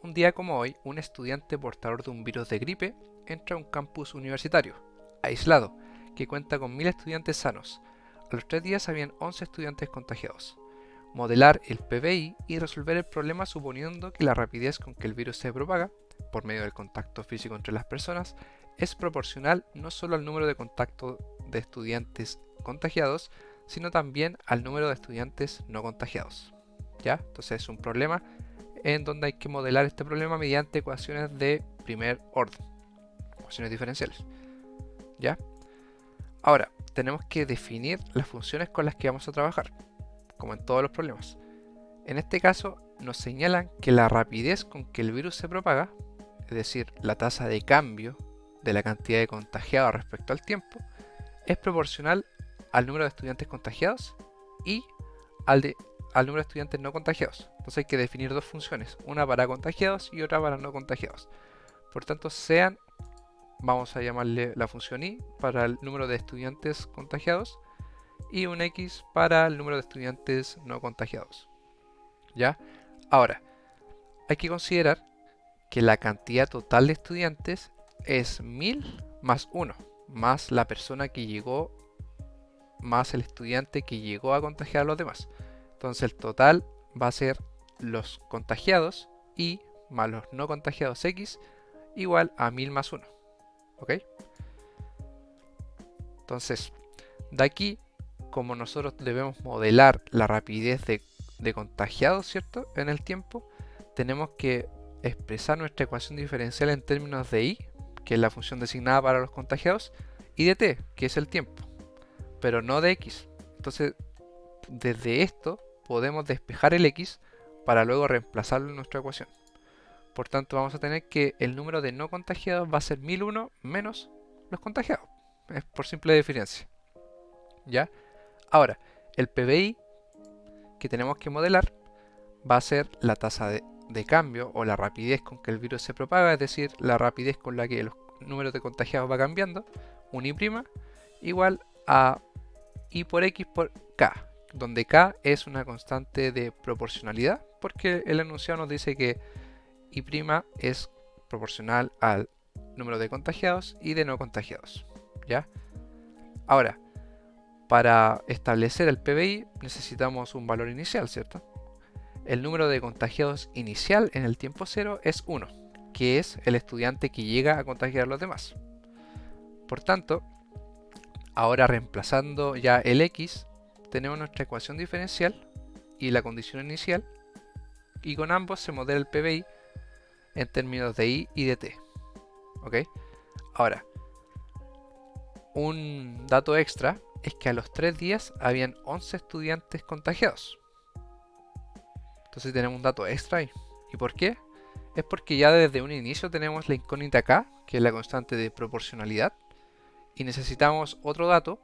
Un día como hoy, un estudiante portador de un virus de gripe entra a un campus universitario, aislado, que cuenta con 1000 estudiantes sanos. A los 3 días habían 11 estudiantes contagiados. Modelar el PBI y resolver el problema suponiendo que la rapidez con que el virus se propaga, por medio del contacto físico entre las personas, es proporcional no solo al número de contactos de estudiantes contagiados, sino también al número de estudiantes no contagiados. ¿Ya? Entonces es un problema en donde hay que modelar este problema mediante ecuaciones de primer orden, ecuaciones diferenciales. ¿Ya? Ahora, tenemos que definir las funciones con las que vamos a trabajar, como en todos los problemas. En este caso, nos señalan que la rapidez con que el virus se propaga, es decir, la tasa de cambio de la cantidad de contagiados respecto al tiempo, es proporcional al número de estudiantes contagiados y al número de estudiantes no contagiados. Entonces hay que definir dos funciones, una para contagiados y otra para no contagiados. Por tanto, vamos a llamarle la función i para el número de estudiantes contagiados y un x para el número de estudiantes no contagiados. ¿Ya? Ahora, hay que considerar que la cantidad total de estudiantes es 1000 más 1, más la persona que llegó, más el estudiante que llegó a contagiar a los demás. Entonces el total va a ser los contagiados y más los no contagiados x igual a 1000 más 1. ¿Ok? Entonces, de aquí, como nosotros debemos modelar la rapidez de contagiados, ¿cierto? En el tiempo, tenemos que expresar nuestra ecuación diferencial en términos de i, que es la función designada para los contagiados, y de t, que es el tiempo, pero no de x. Entonces, desde esto podemos despejar el x para luego reemplazarlo en nuestra ecuación. Por tanto, vamos a tener que el número de no contagiados va a ser 1001 menos los contagiados. Es por simple diferencia. ¿Ya? Ahora, el PBI que tenemos que modelar va a ser la tasa de cambio o la rapidez con que el virus se propaga, es decir, la rapidez con la que los números de contagiados va cambiando, un i' igual a i por x por k, donde k es una constante de proporcionalidad, porque el enunciado nos dice que i' es proporcional al número de contagiados y de no contagiados. ¿Ya? Ahora, para establecer el PBI necesitamos un valor inicial, ¿cierto? El número de contagiados inicial en el tiempo cero es 1, que es el estudiante que llega a contagiar a los demás. Por tanto, ahora reemplazando ya el x, tenemos nuestra ecuación diferencial y la condición inicial, y con ambos se modela el PBI en términos de i y de t. ¿Ok? Ahora, un dato extra es que a los 3 días habían 11 estudiantes contagiados. Entonces tenemos un dato extra ahí. ¿Y por qué? Es porque ya desde un inicio tenemos la incógnita k, que es la constante de proporcionalidad, y necesitamos otro dato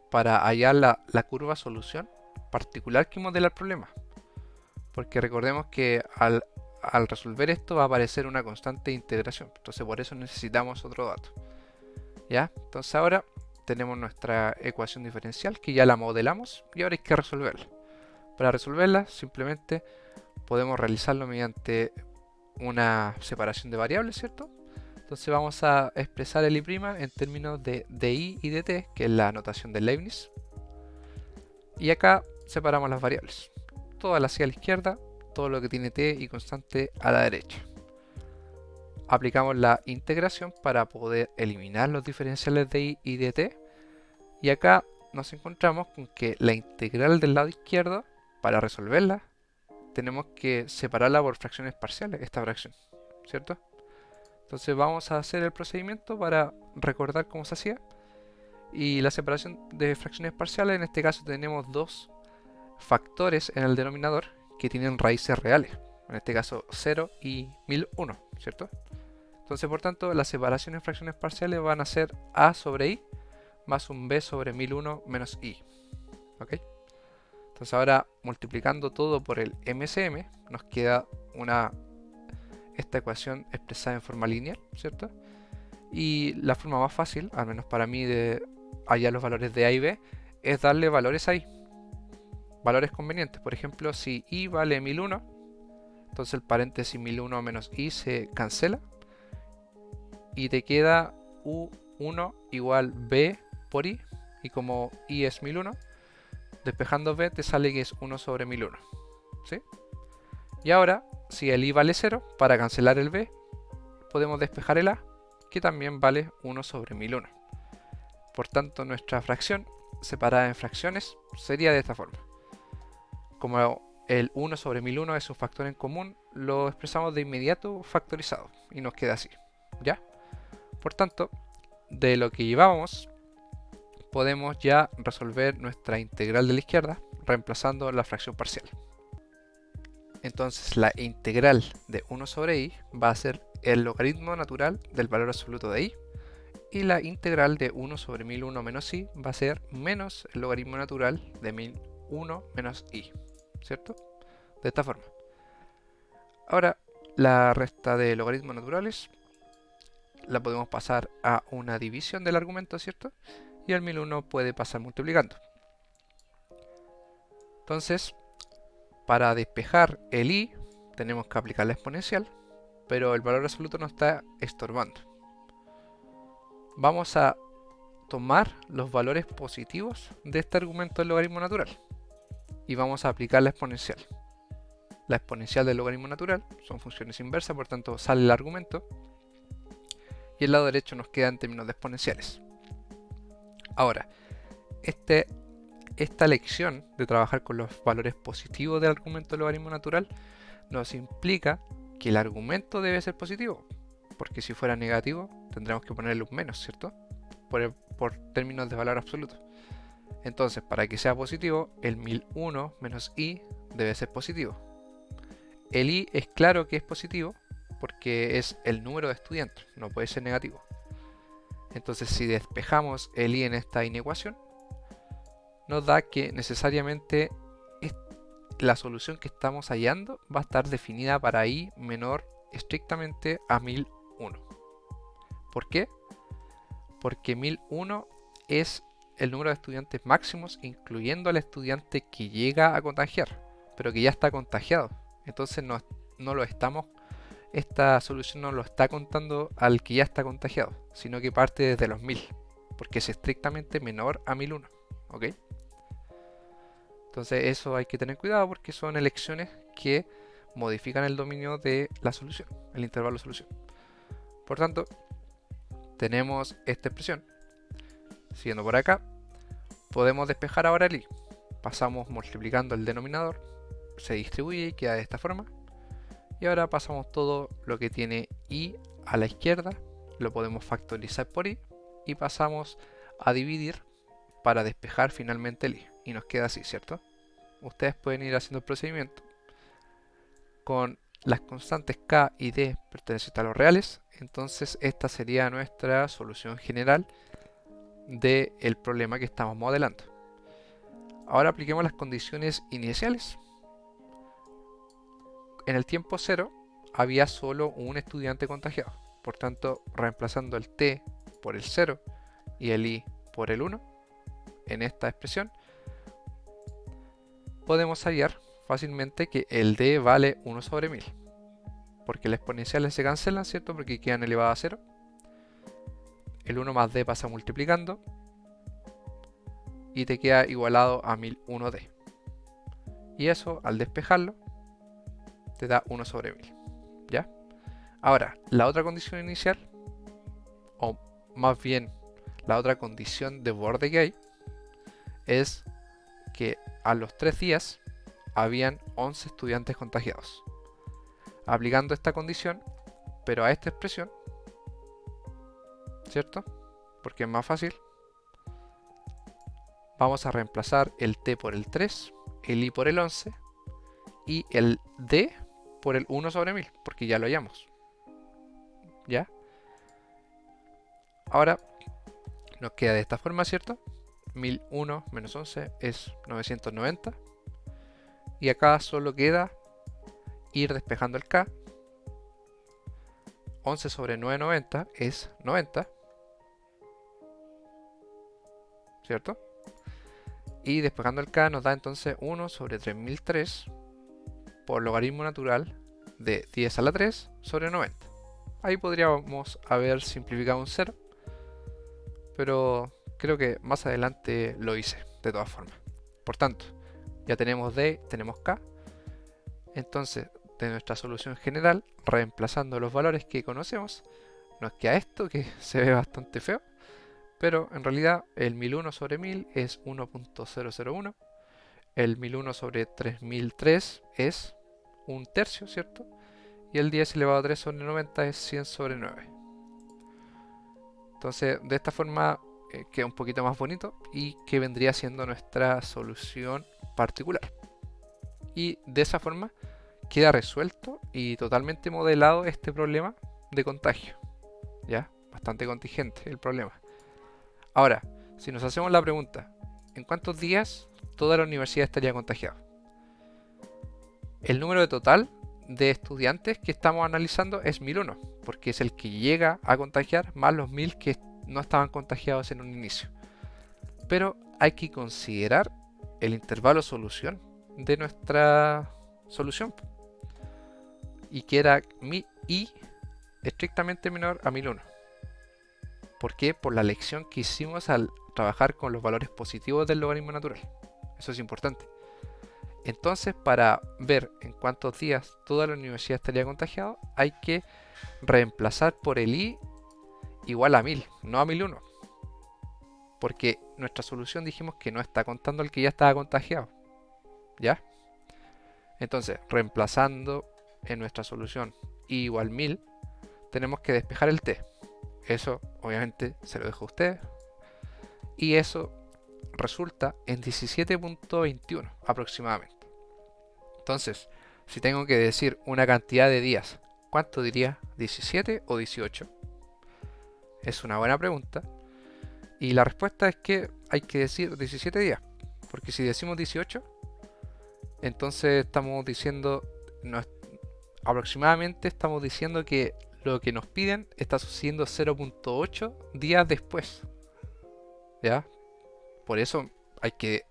para hallar la curva solución particular que modela el problema. Porque recordemos que al resolver esto va a aparecer una constante de integración. Entonces por eso necesitamos otro dato. ¿Ya? Entonces ahora tenemos nuestra ecuación diferencial que ya la modelamos y ahora hay que resolverla. Para resolverla simplemente podemos realizarlo mediante una separación de variables, ¿cierto? Entonces vamos a expresar el i' en términos de i y de t, que es la notación de Leibniz. Y acá separamos las variables. Toda la hacia la izquierda, todo lo que tiene t y constante a la derecha. Aplicamos la integración para poder eliminar los diferenciales de i y de t. Y acá nos encontramos con que la integral del lado izquierdo, para resolverla, tenemos que separarla por fracciones parciales, esta fracción, ¿cierto? Entonces vamos a hacer el procedimiento para recordar cómo se hacía. Y la separación de fracciones parciales, en este caso tenemos dos factores en el denominador que tienen raíces reales. En este caso 0 y 1001, ¿cierto? Entonces por tanto la separación en fracciones parciales van a ser a sobre i más un b sobre 1001 menos i. ¿Ok? Entonces ahora multiplicando todo por el MCM nos queda esta ecuación expresada en forma lineal, ¿cierto? Y la forma más fácil, al menos para mí, de hallar los valores de a y b es darle valores a i, valores convenientes. Por ejemplo, si i vale 1001, Entonces el paréntesis 1001 menos i se cancela. Y te queda u1 igual b por i. Y como i es 1001, despejando b te sale que es 1 sobre 1001. ¿Sí? Y ahora, si el i vale 0, para cancelar el b, podemos despejar el a, que también vale 1 sobre 1001. Por tanto, nuestra fracción, separada en fracciones, sería de esta forma. Como el 1 sobre 1001 es un factor en común, lo expresamos de inmediato factorizado y nos queda así, ¿ya? Por tanto, de lo que llevábamos, podemos ya resolver nuestra integral de la izquierda reemplazando la fracción parcial. Entonces la integral de 1 sobre i va a ser el logaritmo natural del valor absoluto de i, y la integral de 1 sobre 1001 menos i va a ser menos el logaritmo natural de 1001 menos i, ¿cierto? De esta forma. Ahora, la resta de logaritmos naturales la podemos pasar a una división del argumento, ¿cierto? Y el 1001 puede pasar multiplicando. Entonces, para despejar el i, tenemos que aplicar la exponencial, pero el valor absoluto nos está estorbando. Vamos a tomar los valores positivos de este argumento del logaritmo natural y vamos a aplicar la exponencial. La exponencial del logaritmo natural son funciones inversas, por tanto sale el argumento y el lado derecho nos queda en términos de exponenciales. Ahora, esta lección de trabajar con los valores positivos del argumento del logaritmo natural nos implica que el argumento debe ser positivo, porque si fuera negativo tendremos que ponerle un menos, ¿cierto? Por términos de valor absoluto. Entonces, para que sea positivo, el 1001 menos i debe ser positivo. El i es claro que es positivo porque es el número de estudiantes, no puede ser negativo. Entonces, si despejamos el i en esta inecuación, nos da que necesariamente la solución que estamos hallando va a estar definida para i menor estrictamente a 1001. ¿Por qué? Porque 1001 es el número de estudiantes máximos, incluyendo al estudiante que llega a contagiar, pero que ya está contagiado. Entonces esta solución no lo está contando al que ya está contagiado, sino que parte desde los 1000, porque es estrictamente menor a 1001. ¿Ok? Entonces eso hay que tener cuidado porque son elecciones que modifican el dominio de la solución, el intervalo de solución. Por tanto, tenemos esta expresión. Siguiendo por acá, podemos despejar ahora el i. Pasamos multiplicando el denominador, se distribuye y queda de esta forma. Y ahora pasamos todo lo que tiene i a la izquierda, lo podemos factorizar por i y pasamos a dividir para despejar finalmente el i. Y nos queda así, ¿cierto? Ustedes pueden ir haciendo el procedimiento. Con las constantes k y d pertenecientes a los reales, entonces esta sería nuestra solución general del problema que estamos modelando. Ahora apliquemos las condiciones iniciales. En el tiempo 0 había solo un estudiante contagiado. Por tanto, reemplazando el t por el 0 y el i por el 1 en esta expresión, podemos hallar fácilmente que el d vale 1 sobre 1000. Porque las exponenciales se cancelan, ¿cierto? Porque quedan elevadas a 0. El 1 más d pasa multiplicando y te queda igualado a 1001d. Y eso, al despejarlo, te da 1 sobre 1000. ¿Ya? Ahora, la otra condición inicial, o más bien la otra condición de borde que hay, es que a los 3 días habían 11 estudiantes contagiados. Aplicando esta condición, pero a esta expresión, ¿cierto? Porque es más fácil. Vamos a reemplazar el t por el 3, el i por el 11 y el d por el 1 sobre 1000, porque ya lo hallamos. ¿Ya? Ahora nos queda de esta forma, ¿cierto? 1001 menos 11 es 990. Y acá solo queda ir despejando el k. 11 sobre 990 es 90. ¿Cierto? Y despejando el k nos da entonces 1 sobre 3003 por logaritmo natural de 10 a la 3 sobre 90. Ahí podríamos haber simplificado un 0, pero creo que más adelante lo hice de todas formas. Por tanto, ya tenemos D, tenemos K. Entonces, de nuestra solución general, reemplazando los valores que conocemos, nos queda esto que se ve bastante feo, pero en realidad el 1001 sobre 1000 es 1.001, el 1001 sobre 3003 es un tercio, ¿cierto? Y el 10 elevado a 3 sobre 90 es 100 sobre 9. Entonces, de esta forma queda un poquito más bonito y que vendría siendo nuestra solución particular. Y de esa forma queda resuelto y totalmente modelado este problema de contagio. ¿Ya? Bastante contingente el problema. Ahora, si nos hacemos la pregunta, ¿en cuántos días toda la universidad estaría contagiada? El número total de estudiantes que estamos analizando es 1001, porque es el que llega a contagiar más los 1000 que no estaban contagiados en un inicio. Pero hay que considerar el intervalo solución de nuestra solución, y que era I estrictamente menor a 1001. ¿Por qué? Por la lección que hicimos al trabajar con los valores positivos del logaritmo natural. Eso es importante. Entonces, para ver en cuántos días toda la universidad estaría contagiada, hay que reemplazar por el I igual a 1000, no a 1001. Porque nuestra solución dijimos que no está contando el que ya estaba contagiado. ¿Ya? Entonces, reemplazando en nuestra solución I igual 1000, tenemos que despejar el T. Eso, obviamente, se lo dejo a ustedes. Y eso resulta en 17.21 aproximadamente. Entonces, si tengo que decir una cantidad de días, ¿cuánto diría? ¿17 o 18? Es una buena pregunta. Y la respuesta es que hay que decir 17 días. Porque si decimos 18, entonces estamos diciendo, aproximadamente estamos diciendo que lo que nos piden está sucediendo 0.8 días después. ¿Ya? Por eso hay que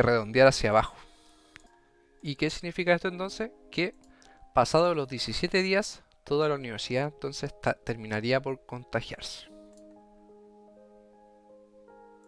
redondear hacia abajo. ¿Y qué significa esto entonces? Que pasados los 17 días, toda la universidad entonces terminaría por contagiarse.